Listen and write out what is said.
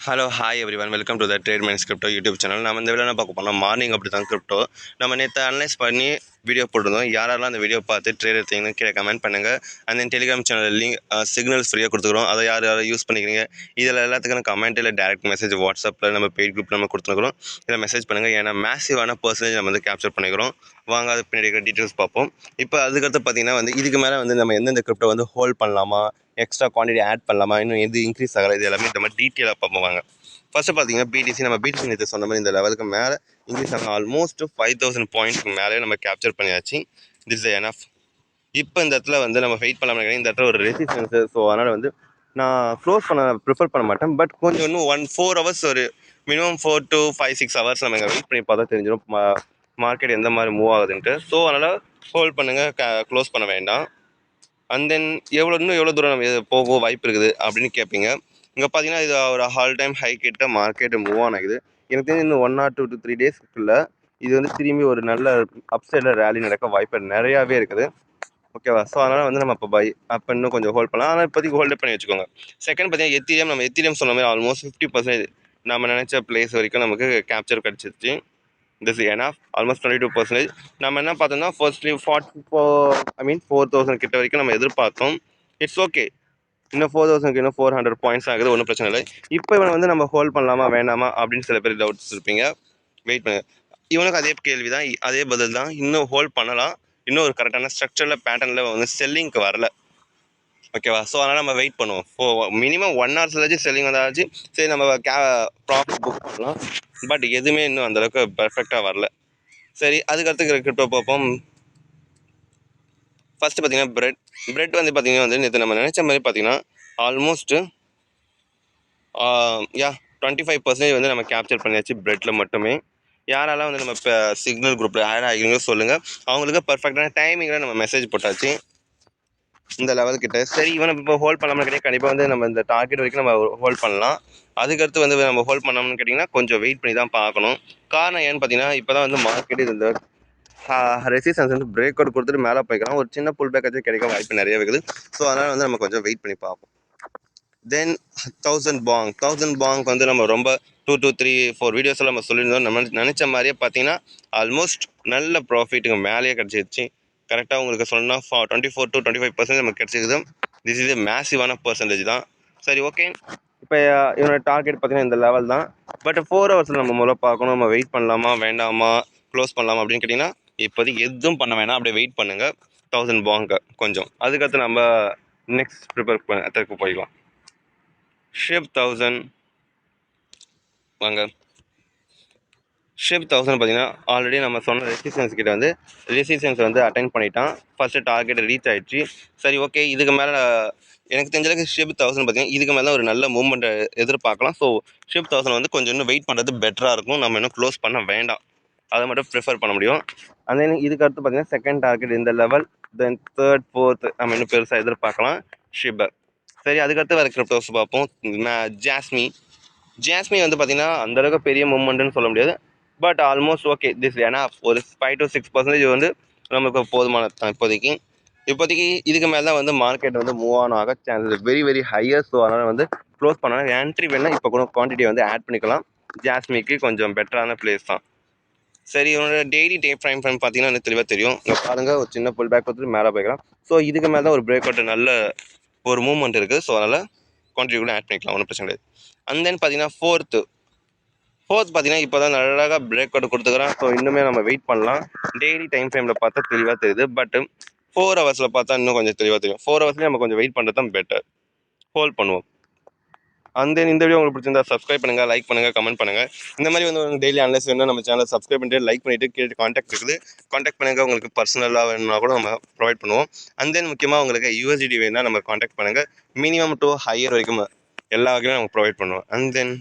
Hello hi everyone welcome to the trade mines crypto YouTube channel. நம்ம இந்த video என்ன பார்க்க போனால் மார்னிங் அப்படி தான் கிரிப்டோ நம்ம நேற்று அனலைஸ் பண்ணி வீடியோ போட்டிருந்தோம். யாரெல்லாம் அந்த வீடியோ பார்த்து ட்ரேட் எடுத்தீங்கன்னு கீழே கமெண்ட் பண்ணுங்கள். And then Telegram channel link signals ஃப்ரீயாக கொடுத்துக்கிறோம். அதை யார் யூஸ் பண்ணிக்கிறீங்க இதில் எல்லாத்துக்கும் கமெண்ட் இல்லை டேரக்ட் மெசேஜ் வாட்ஸ்அப்பில் நம்ம பெய்ட் குரூப்பில் நம்ம கொடுத்துருக்குறோம். இதில் மெசேஜ் பண்ணுங்கள். ஏன்னா மேசிவான பர்சன்டேஜ் நம்ம வந்து கேப்சர் பண்ணிக்கிறோம். வாங்க அது பின்னாடி இருக்கிற டீட்டெயில்ஸ் பார்ப்போம். இப்போ அதுக்கடுத்து பார்த்தீங்கன்னா வந்து இதுக்கு மேலே வந்து நம்ம எந்தெந்த கிரிப்டோ வந்து ஹோல்ட் பண்ணலாமா, எக்ஸ்ட்ரா குவான்டிட்டி ஆட் பண்ணலாமா, இன்னும் எது இன்க்ரீஸ் ஆகலை, இது எல்லாமே இந்த மாதிரி டீட்டெயிலாக பார்ப்போம். வாங்க ஃபர்ஸ்ட் பார்த்தீங்கன்னா பிடிசி நம்ம பிடிசி நேற்று சொன்ன மாதிரி இந்த லெவலுக்கு மேலே இன்க்ரீஸ் ஆகும். ஆல்மோஸ்ட் 5000 பாயிண்ட்ஸ்க்கு மேலே நம்ம கேப்சர் பண்ணியாச்சு. This enough. இப்போ இந்த இடத்துல வந்து நம்ம வெயிட் பண்ணலாம். இந்த இடத்துல ஒரு ரெசிஸ்டன்ஸு. ஸோ அதனால் வந்து நான் க்ளோஸ் பண்ண ப்ரிஃபர் பண்ண மாட்டேன். பட் கொஞ்சம் இன்னும் 4 ஹவர்ஸ் ஒரு மினிமம் 4 to 5-6 ஹவர்ஸ் நம்ம வெயிட் பண்ணி பார்த்தா தெரிஞ்சிடும் மார்க்கெட் எந்த மாதிரி மூவ் ஆகுதுன்ட்டு. ஸோ அதனால் ஹோல்ட் பண்ணுங்கள், க்ளோஸ் பண்ண வேண்டாம். அண்ட் தென் இன்னும் எவ்வளோ தூரம் நம்ம போக வாய்ப்பு இருக்குது அப்படின்னு கேட்பீங்க. இங்கே பார்த்தீங்கன்னா இது ஒரு ஆல் டைம் ஹை கிட்ட மார்க்கெட்டு மூவ் ஆன் ஆகுது. எனக்கு தெரிஞ்சு இன்னும் 1 or 2 to 3 டேஸ்க்குள்ள இது வந்து திரும்பி ஒரு நல்ல அப்சைடில் ரேலி நடக்க வாய்ப்பு நிறையாவே இருக்குது. ஓகேவா? ஸோ அதனால் வந்து நம்ம அப்போ இன்னும் கொஞ்சம் ஹோல்ட் பண்ணலாம். ஆனால் இப்போதைக்கு ஹோல்டு பண்ணி வச்சுக்கோங்க. செகண்ட் பார்த்தீங்கன்னா நம்ம எத்தீரியம் சொன்ன மாதிரி ஆல்மோஸ்ட் 50% நம்ம நினச்ச பிளேஸ் வரைக்கும் நமக்கு கேப்சர் கிடச்சிருச்சு. This enough. ஆல்மோஸ்ட் 22%. நம்ம என்ன பார்த்தோம்னா ஃபர்ஸ்ட்லி 4000 கிட்ட வரைக்கும் நம்ம எதிர்பார்த்தோம். It's okay. இன்னும் 4000 இன்னும் 400 பாயிண்ட்ஸ் ஆகுது, ஒன்றும் பிரச்சனை இல்லை. இப்போ இவனை வந்து நம்ம ஹோல்ட் பண்ணலாமா வேண்டாமா அப்படின்னு சில பேர் டவுட்ஸ் இருப்பீங்க. வெயிட் பண்ணுங்க. இவனுக்கு அதே கேள்வி தான், அதே பதில் தான். இன்னும் ஹோல்ட் பண்ணலாம். இன்னும் ஒரு கரெக்டான ஸ்ட்ரக்சரில் பேட்டர்னில் வந்து செல்லிங்க்கு வரல. ஓகேவா? ஸோ அதனால் நம்ம வெயிட் பண்ணுவோம். மினிமம் 1 hours செல்லிங் வந்தாச்சு. சரி நம்ம ப்ராஃபிட் புக் பண்ணலாம். பட் எதுவுமே இன்னும் அந்தளவுக்கு பர்ஃபெக்டாக வரல. சரி, அதுக்கடுத்து கிரிப்டோ பார்ப்போம். ஃபஸ்ட்டு பார்த்தீங்கன்னா பிரெட் வந்து பார்த்தீங்கன்னா வந்து நேற்று நம்ம நினச்ச மாதிரி பார்த்தீங்கன்னா ஆல்மோஸ்ட்டு 25% வந்து நம்ம கேப்சர் பண்ணியாச்சு பிரெட்டில் மட்டுமே. யாரெல்லாம் வந்து நம்ம இப்போ சிக்னல் குரூப்பில் ஆட் ஆகிங்களோ சொல்லுங்கள். அவங்களுக்கு பர்ஃபெக்டான டைமிங்கில் நம்ம மெசேஜ் போட்டாச்சு இந்த லெவல்கிட்ட. சரி, இவனை இப்போ ஹோல்ட் பண்ணாமல் கேட்டீங்க, கண்டிப்பாக வந்து நம்ம இந்த டார்கெட் வரைக்கும் நம்ம ஹோல்ட் பண்ணலாம். அதுக்கடுத்து வந்து நம்ம ஹோல்ட் பண்ணோம்னு கேட்டிங்கன்னா கொஞ்சம் வெயிட் பண்ணி தான் பார்க்கணும். காரணம் ஏன்னு பார்த்தீங்கன்னா இப்போ தான் வந்து மார்க்கெட் இந்த ரெசிஸ்டன்ஸ் வந்து பிரேக் அவுட் கொடுத்துட்டு மேலே போய்க்கலாம். ஒரு சின்ன புல் பேக் ஆச்சு கிடைக்க வாய்ப்பு நிறைய இருக்குது. ஸோ அதனால் வந்து நம்ம கொஞ்சம் வெயிட் பண்ணி பார்ப்போம். தென் 1000 பாங்க் வந்து நம்ம ரொம்ப 2 to 3 4 வீடியோஸில் நம்ம சொல்லியிருந்தோம். நம்ம நினச்ச மாதிரியே பார்த்தீங்கன்னா ஆல்மோஸ்ட் நல்ல ப்ராஃபிட்டுங்க மேலேயே கிடச்சிருச்சு. கரெக்டாக உங்களுக்கு சொன்னால் 24 to 25% நமக்கு கிடச்சிருக்குது. திஸ் இஸ் மேசிவான பர்சன்டேஜ் தான். சரி, ஓகே. இப்போ இவனோட டார்கெட் பார்த்தீங்கன்னா இந்த லெவல் தான். பட் 4 ஹவர்ஸில் நம்ம முதல்ல பார்க்கணும். நம்ம வெயிட் பண்ணலாமா வேண்டாமா, க்ளோஸ் பண்ணலாமா அப்படின்னு கேட்டிங்கன்னா இப்போதைக்கு எதுவும் பண்ண வேணாம். அப்படியே வெயிட் பண்ணுங்கள் 1000 பாங்கை கொஞ்சம். அதுக்கடுத்து நம்ம நெக்ஸ்ட் ப்ரிப்பேர் போய்க்கலாம். ஷிப் 1000 வாங்க. ஷிப் 1000 பார்த்தீங்கன்னா ஆல்ரெடி நம்ம சொன்ன ரெசிஸ்டன்ஸ் வந்து அட்டைன் பண்ணிட்டான். ஃபஸ்ட்டு டார்கெட் ரீச் ஆகிடுச்சு. சரி, ஓகே. இதுக்கு மேலே எனக்கு தெரிஞ்சளவுக்கு ஷிப் 1000 பார்த்தீங்கன்னா இதுக்கு மேலே ஒரு நல்ல மூவ்மெண்ட்டை எதிர்பார்க்கலாம். ஸோ ஷிப் 1000 வந்து கொஞ்சம் இன்னும் வெயிட் பண்ணுறது பெட்டராக இருக்கும். நம்ம இன்னும் க்ளோஸ் பண்ண வேண்டாம், அதை மட்டும் ப்ரிஃபர் பண்ண முடியும். அண்ட் தென் இதுக்கு அடுத்து பார்த்தீங்கன்னா செகண்ட் டார்கெட் இந்த லெவல். தென் தேர்ட், ஃபோர்த் நம்ம இன்னும் பெருசாக எதிர்பார்க்கலாம் ஷிப்பை. சரி, அதுக்கடுத்து வேறு கிரிப்டோஸ் பார்ப்போம். ஜாஸ்மி வந்து பார்த்தீங்கன்னா அந்தளவுக்கு பெரிய மூவ்மெண்ட்டுன்னு சொல்ல முடியாது. But almost okay. This enough. ஒரு 5 to 6% வந்து நமக்கு போதுமானது தான் இப்போதைக்கு இதுக்கு மேலே தான் வந்து மார்க்கெட் வந்து மூவ் ஆன் ஆக chances very very higher. So அதனால் வந்து க்ளோஸ் பண்ணால் என்ட்ரி வேணால் இப்போ கூட குவான்டிட்டி வந்து ஆட் பண்ணிக்கலாம். ஜாஸ்மிக்கு கொஞ்சம் பெட்டரான பிளேஸ் தான். சரி, இவனோட டெய்லி ஃப்ரேம் பார்த்தீங்கன்னா எனக்கு தெளிவாக தெரியும். இங்கே பாருங்கள், ஒரு சின்ன புல் பேக் கொடுத்துட்டு மேலே போய்க்கலாம். ஸோ இதுக்கு மேலே தான் ஒரு பிரேக் அவுட் நல்ல ஒரு மூவ்மெண்ட் இருக்குது. ஸோ அதனால் குவான்டிட்டி கூட ஆட் பண்ணிக்கலாம், ஒன்றும் பிரச்சனை கிடையாது. அண்ட் தென் பார்த்தீங்கன்னா ஃபோர்த் பார்த்தீங்கன்னா இப்போ தான் அழகாக பிரேக் அவுட் கொடுத்துக்கிறேன். ஸோ இன்னுமே நம்ம வெயிட் பண்ணலாம். டெய்லி டைம் ஃப்ரேமில் பார்த்தா தெளிவாக தெரியுது. பட் 4 ஹவர்ஸில் பார்த்தா இன்னும் கொஞ்சம் தெளிவாக தெரியும். 4 ஹவர்ஸ்லேயே நம்ம கொஞ்சம் வெயிட் பண்ணுறது தான் பெட்டர். ஹோல்ட் பண்ணுவோம். அண்ட் தென் இந்த வீடியோ உங்களுக்கு பிடிச்சிருந்தா சப்ஸ்கிரைப் பண்ணுங்கள், லைக் பண்ணுங்கள், கமெண்ட் பண்ணுங்கள். இந்த மாதிரி வந்து டெய்லி அனலைஸ் வேணும் நம்ம சேனலை சப்ஸ்கிரைப் பண்ணிட்டு லைக் பண்ணிவிட்டு கீழே காண்டாக்ட் இருக்குது. காண்டாக்ட் பண்ணுங்கள். உங்களுக்கு பர்சனலாக வேணும்னா கூட நம்ம ப்ரொவைட் பண்ணுவோம். அண்ட் தென் முக்கியமாக உங்களுக்கு USDT வேணும்னா நம்ம காண்டாக்ட் பண்ணுங்கள். மினிமம் டு ஹையர் வரைக்கும் எல்லா வகையிலும் நம்ம ப்ரொவைட் பண்ணுவோம். And then